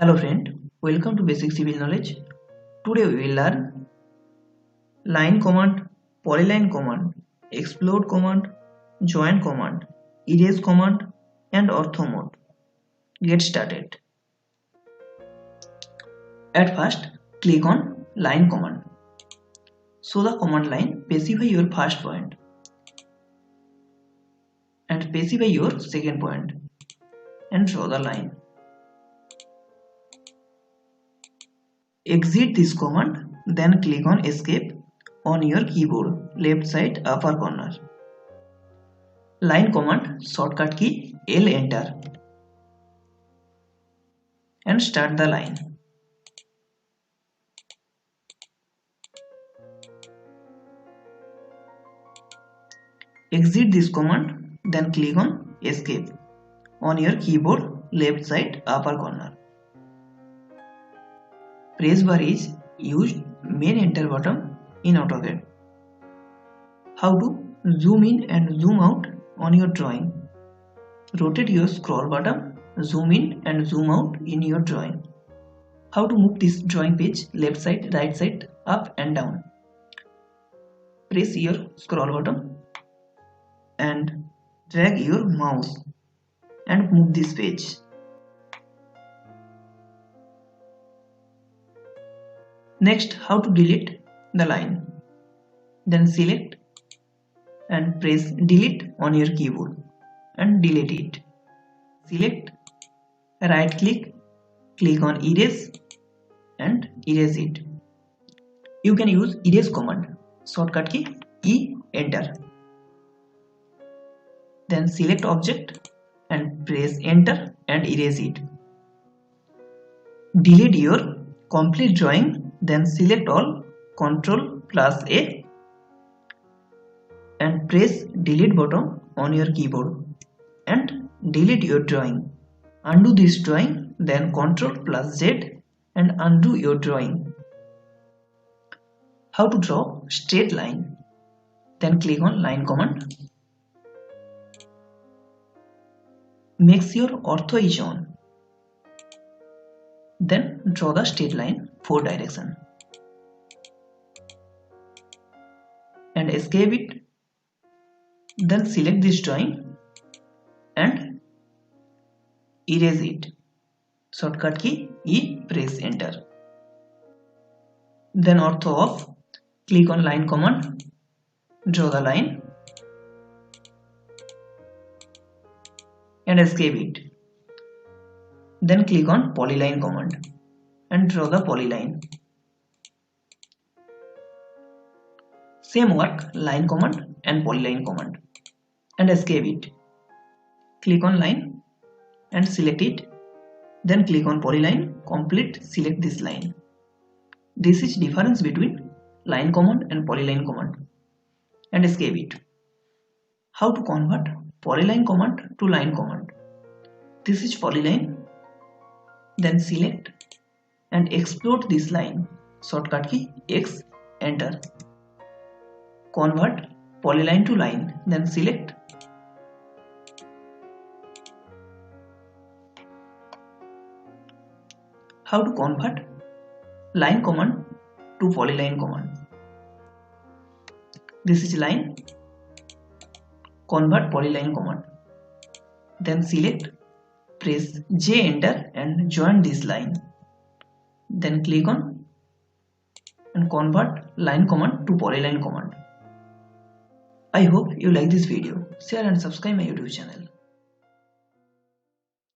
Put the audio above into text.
Hello friend, welcome to Basic Civil Knowledge. Today we will learn line command, polyline command, explode command, join command, erase command and ortho mode. Get started. At first, click on line command. So the command line, specify your first point and specify your second point and draw the line. Exit this command, then click on escape on your keyboard left side upper corner. Line command shortcut key L enter and start the line. Exit this command, then click on escape on your keyboard left side upper corner. Press bar is used main enter button in AutoCAD. How to zoom in and zoom out on your drawing. Rotate your scroll button, zoom in and zoom out in your drawing. How to move this drawing page left side, right side, up and down. Press your scroll button and drag your mouse and move this page. Next, how to delete the line. Then select and press delete on your keyboard and delete it. Select, right click, click on erase and erase it. You can use erase command, shortcut key E enter. Then select object and press enter and erase it. Delete your complete drawing, then select all, Ctrl plus A and press delete button on your keyboard and delete your drawing. Undo this drawing, then Ctrl plus Z and undo your drawing. How to draw straight line. Then click on line command. Make sure ortho is on. Then draw the straight line 4 direction and escape it. Then select this drawing and erase it. Shortcut key E, press enter. Then ortho off. Click on line command. Draw the line and escape it. Then click on Polyline command and draw the polyline. Same work, line command and polyline command and escape it. Click on line and select it. Then click on polyline, complete, select this line. This is difference between line command and polyline command and escape it. How to convert polyline command to line command. This is polyline. Then select and explode this line. Shortcut key X enter. Convert polyline to line. Then select. How to convert line command to polyline command. This is line. Convert polyline command. Then select. Press J enter and join this line. Then click on and convert line command to polyline command. I hope you like this video. Share and subscribe my YouTube channel.